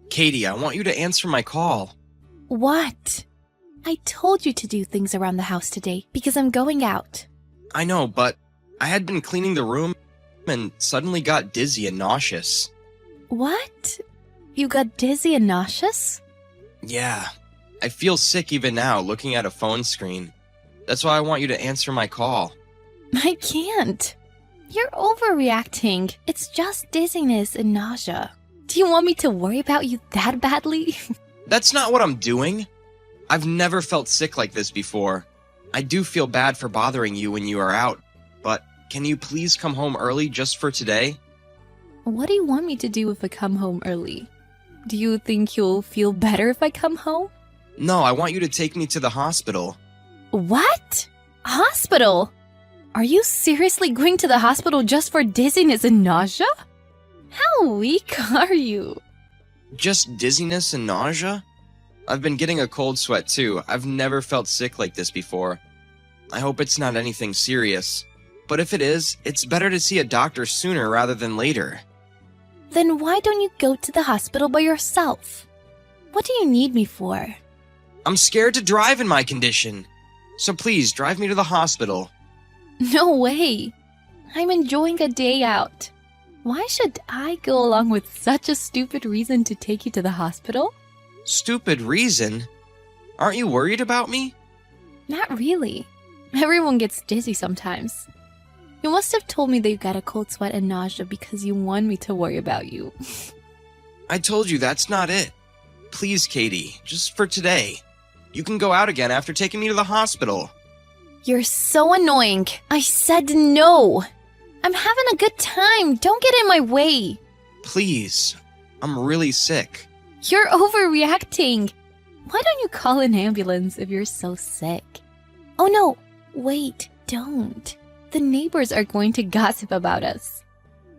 Katie, I want you to answer my call. What? I told you to do things around the house today because I'm going out. I know, but I had been cleaning the room and suddenly got dizzy and nauseous. What? You got dizzy and nauseous? Yeah, I feel sick even now looking at a phone screen. That's why I want you to answer my call. I can't. You're overreacting. It's just dizziness and nausea. Do you want me to worry about you that badly? That's not what I'm doing. I've never felt sick like this before. I do feel bad for bothering you when you are out, but can you please come home early just for today? What do you want me to do if I come home early? Do you think you'll feel better if I come home? No, I want you to take me to the hospital. What? Hospital? Are you seriously going to the hospital just for dizziness and nausea? How weak are you? Just dizziness and nausea? I've been getting a cold sweat too. I've never felt sick like this before. I hope it's not anything serious. But if it is, it's better to see a doctor sooner rather than later. Then why don't you go to the hospital by yourself? What do you need me for? I'm scared to drive in my condition. So please, drive me to the hospital. No way. I'm enjoying a day out. Why should I go along with such a stupid reason to take you to the hospital? Stupid reason? Aren't you worried about me? Not really. Everyone gets dizzy sometimes. You must have told me that you got a cold sweat and nausea because you want me to worry about you. I told you that's not it. Please, Katie, just for today. You can go out again after taking me to the hospital. You're so annoying. I said no. I'm having a good time. Don't get in my way. Please. I'm really sick. You're overreacting. Why don't you call an ambulance if you're so sick? Oh no, wait, don't. The neighbors are going to gossip about us.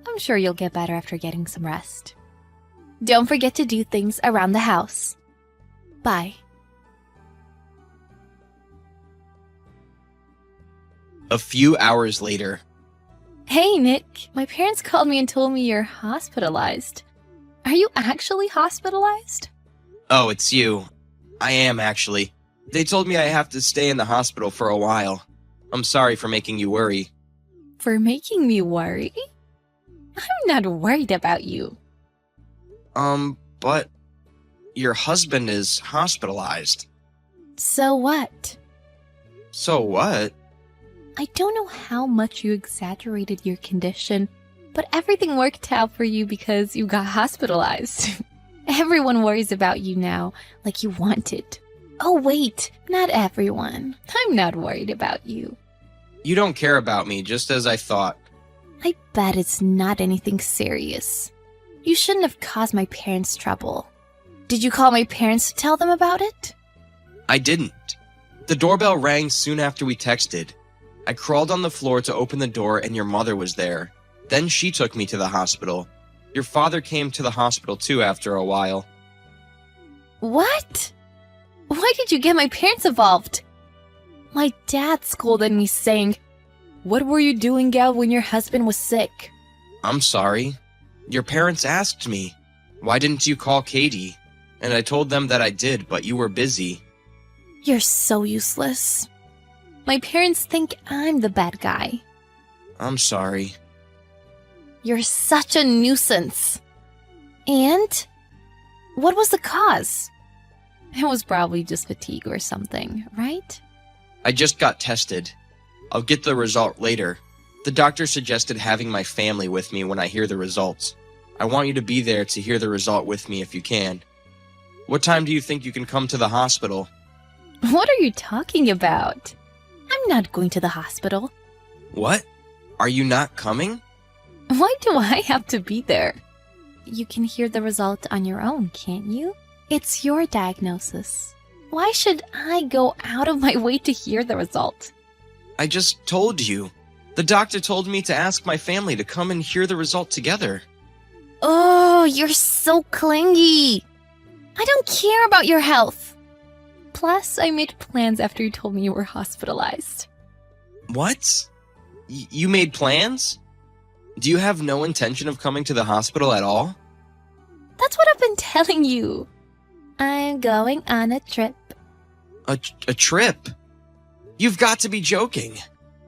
I'm sure you'll get better after getting some rest. Don't forget to do things around the house. Bye. A few hours later. Hey, Nick. My parents called me and told me you're hospitalized. Are you actually hospitalized? Oh, it's you. I am, actually. They told me I have to stay in the hospital for a while. I'm sorry for making you worry. For making me worry? I'm not worried about you. But your husband is hospitalized. So what? So what? I don't know how much you exaggerated your condition, but everything worked out for you because you got hospitalized. Everyone worries about you now, like you wanted. Oh wait, not everyone. I'm not worried about you. You don't care about me, just as I thought. I bet it's not anything serious. You shouldn't have caused my parents trouble. Did you call my parents to tell them about it? I didn't. The doorbell rang soon after we texted. I crawled on the floor to open the door and your mother was there. Then she took me to the hospital. Your father came to the hospital too after a while. What? Why did you get my parents involved? My dad scolded me saying, "What were you doing out when your husband was sick?" I'm sorry. Your parents asked me, "Why didn't you call Katie?" And I told them that I did, but you were busy. You're so useless. My parents think I'm the bad guy. I'm sorry. You're such a nuisance. And? What was the cause? It was probably just fatigue or something, right? I just got tested. I'll get the result later. The doctor suggested having my family with me when I hear the results. I want you to be there to hear the result with me if you can. What time do you think you can come to the hospital? What are you talking about? I'm not going to the hospital. What? Are you not coming? Why do I have to be there? You can hear the result on your own, can't you? It's your diagnosis. Why should I go out of my way to hear the result? I just told you. The doctor told me to ask my family to come and hear the result together. Oh, you're so clingy. I don't care about your health. Plus, I made plans after you told me you were hospitalized. What? You made plans? Do you have no intention of coming to the hospital at all? That's what I've been telling you. I'm going on a trip. A trip? You've got to be joking.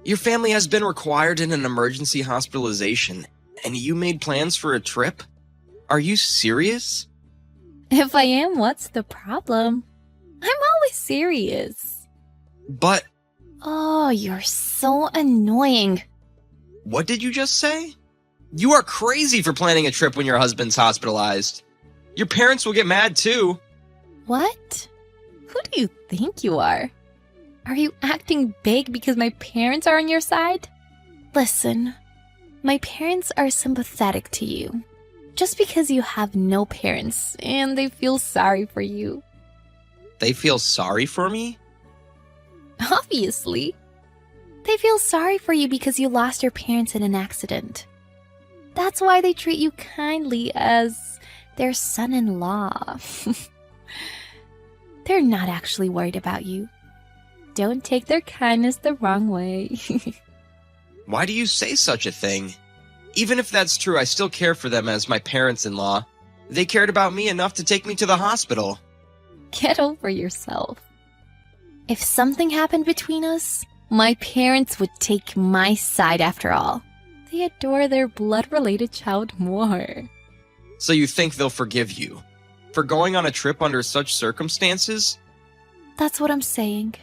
Your family has been required in an emergency hospitalization, and you made plans for a trip? Are you serious? If I am, what's the problem? I'm always serious. But... Oh, you're so annoying. What did you just say? You are crazy for planning a trip when your husband's hospitalized. Your parents will get mad too. What? Who do you think you are? Are you acting big because my parents are on your side? Listen, my parents are sympathetic to you. Just because you have no parents and they feel sorry for you. They feel sorry for me? Obviously. They feel sorry for you because you lost your parents in an accident. That's why they treat you kindly as their son-in-law. They're not actually worried about you. Don't take their kindness the wrong way. Why do you say such a thing? Even if that's true, I still care for them as my parents-in-law. They cared about me enough to take me to the hospital. Get over yourself. If something happened between us, my parents would take my side after all. They adore their blood-related child more. So you think they'll forgive you? For going on a trip under such circumstances? That's what I'm saying.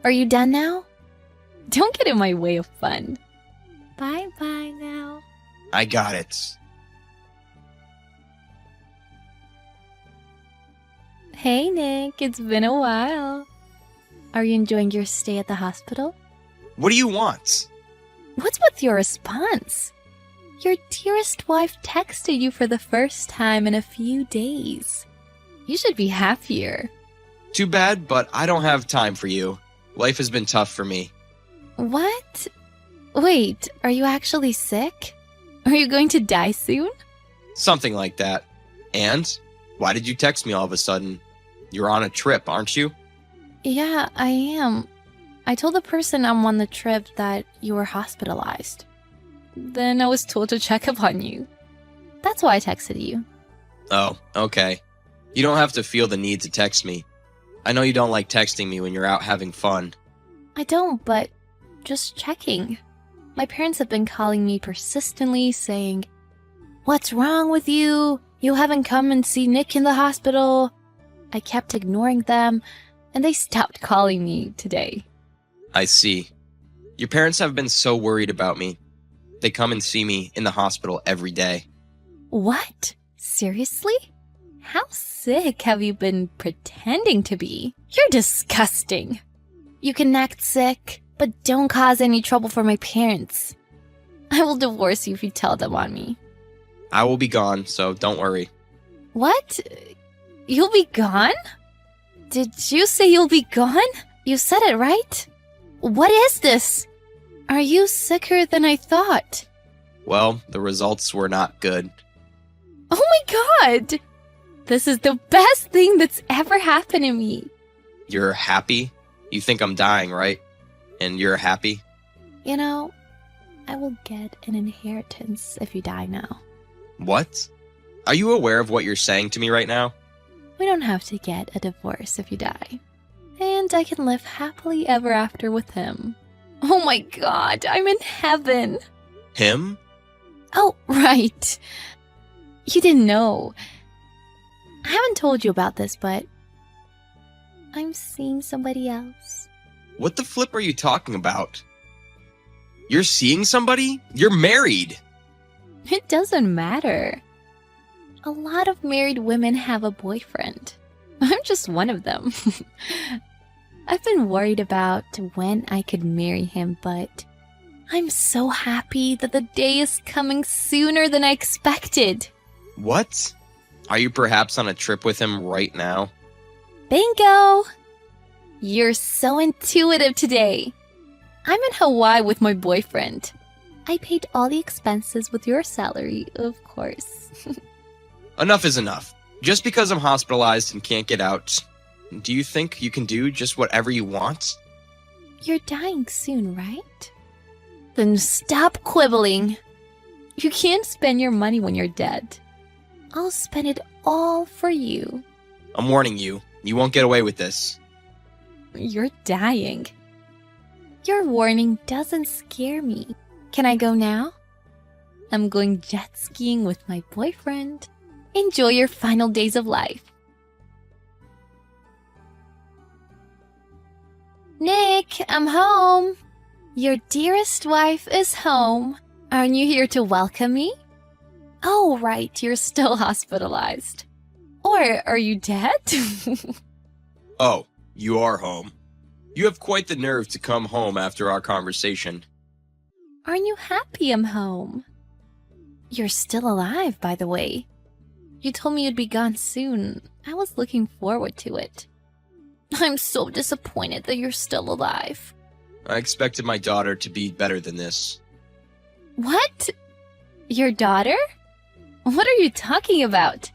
Are you done now? Don't get in my way of fun. Bye-bye now. I got it. Hey, Nick. It's been a while. Are you enjoying your stay at the hospital? What do you want? What's with your response? Your dearest wife texted you for the first time in a few days. You should be happier. Too bad, but I don't have time for you. Life has been tough for me. What? Wait, are you actually sick? Are you going to die soon? Something like that. And? Why did you text me all of a sudden? You're on a trip, aren't you? Yeah, I am. I told the person I'm on the trip that you were hospitalized. Then I was told to check up on you. That's why I texted you. Oh, okay. You don't have to feel the need to text me. I know you don't like texting me when you're out having fun. I don't, but just checking. My parents have been calling me persistently saying, "What's wrong with you? You haven't come and seen Nick in the hospital." I kept ignoring them, and they stopped calling me today. I see. Your parents have been so worried about me. They come and see me in the hospital every day. What? Seriously? How sick have you been pretending to be? You're disgusting. You can act sick, but don't cause any trouble for my parents. I will divorce you if you tell them on me. I will be gone, so don't worry. What? You'll be gone? Did you say you'll be gone? You said it, right? What is this? Are you sicker than I thought? Well, the results were not good. Oh my god! This is the best thing that's ever happened to me. You're happy? You think I'm dying, right? And you're happy? You know, I will get an inheritance if you die now. What? Are you aware of what you're saying to me right now? We don't have to get a divorce if you die. And I can live happily ever after with him. Oh my god, I'm in heaven. Him? Oh, right. You didn't know. I haven't told you about this, but I'm seeing somebody else. What the flip are you talking about? You're seeing somebody? You're married! It doesn't matter. A lot of married women have a boyfriend. I'm just one of them. I've been worried about when I could marry him, but I'm so happy that the day is coming sooner than I expected. What? Are you perhaps on a trip with him right now? Bingo! You're so intuitive today. I'm in Hawaii with my boyfriend. I paid all the expenses with your salary, of course. Enough is enough. Just because I'm hospitalized and can't get out, do you think you can do just whatever you want? You're dying soon, right? Then stop quibbling. You can't spend your money when you're dead. I'll spend it all for you. I'm warning you, you won't get away with this. You're dying. Your warning doesn't scare me. Can I go now? I'm going jet skiing with my boyfriend. Enjoy your final days of life. Nick, I'm home. Your dearest wife is home. Aren't you here to welcome me? Oh, right, you're still hospitalized. Or are you dead? Oh, you are home. You have quite the nerve to come home after our conversation. Aren't you happy I'm home? You're still alive, by the way. You told me you'd be gone soon. I was looking forward to it. I'm so disappointed that you're still alive. I expected my daughter to be better than this. What? Your daughter? What are you talking about?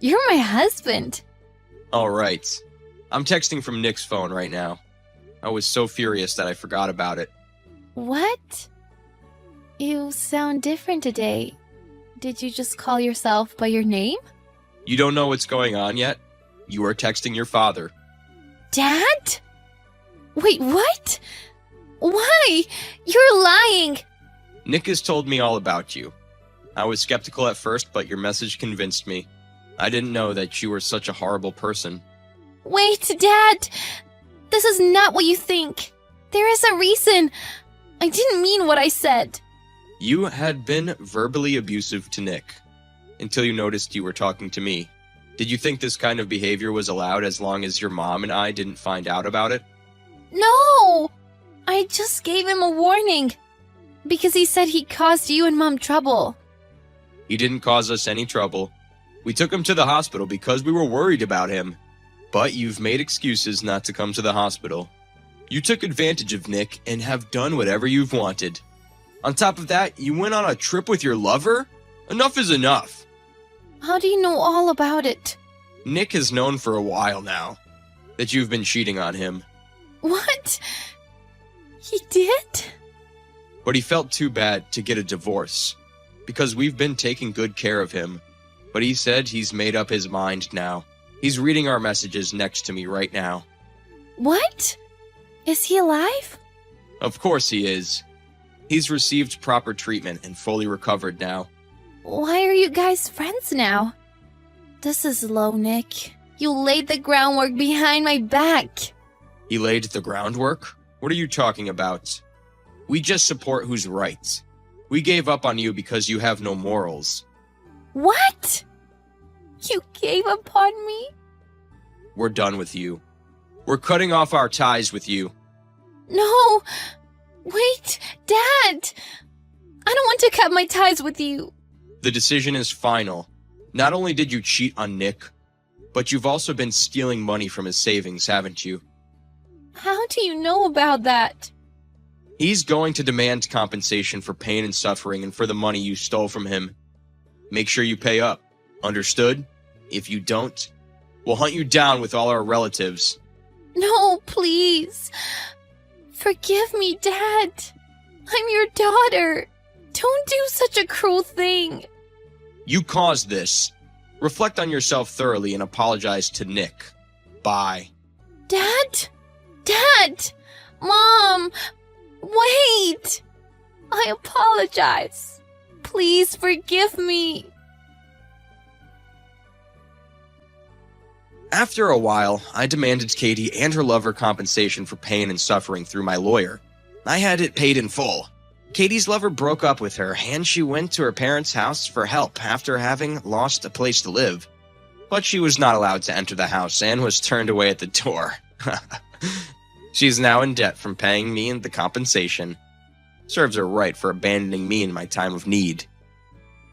You're my husband. All right. I'm texting from Nick's phone right now. I was so furious that I forgot about it. What? You sound different today. Did you just call yourself by your name? You don't know what's going on yet? You are texting your father. Dad? Wait, what? Why? You're lying! Nick has told me all about you. I was skeptical at first, but your message convinced me. I didn't know that you were such a horrible person. Wait, Dad! This is not what you think. There is a reason. I didn't mean what I said. You had been verbally abusive to Nick, until you noticed you were talking to me. Did you think this kind of behavior was allowed as long as your mom and I didn't find out about it? No! I just gave him a warning. Because he said he caused you and Mom trouble. He didn't cause us any trouble. We took him to the hospital because we were worried about him. But you've made excuses not to come to the hospital. You took advantage of Nick and have done whatever you've wanted. On top of that, you went on a trip with your lover? Enough is enough. How do you know all about it? Nick has known for a while now that you've been cheating on him. What? He did? But he felt too bad to get a divorce because we've been taking good care of him. But he said he's made up his mind now. He's reading our messages next to me right now. What? Is he alive? Of course he is. He's received proper treatment and fully recovered now. Why are you guys friends now? This is low, Nick. You laid the groundwork behind my back. He laid the groundwork? What are you talking about? We just support who's right. We gave up on you because you have no morals. What? You gave up on me? We're done with you. We're cutting off our ties with you. No! Wait, Dad! I don't want to cut my ties with you. The decision is final. Not only did you cheat on Nick, but you've also been stealing money from his savings, haven't you? How do you know about that? He's going to demand compensation for pain and suffering and for the money you stole from him. Make sure you pay up. Understood? If you don't, we'll hunt you down with all our relatives. No, please. Forgive me, Dad. I'm your daughter. Don't do such a cruel thing. You caused this. Reflect on yourself thoroughly and apologize to Nick. Bye. Dad? Dad! Mom! Wait! I apologize. Please forgive me. After a while, I demanded Katie and her lover compensation for pain and suffering through my lawyer. I had it paid in full. Katie's lover broke up with her, and she went to her parents' house for help after having lost a place to live. But she was not allowed to enter the house and was turned away at the door. She's now in debt from paying me the compensation. Serves her right for abandoning me in my time of need.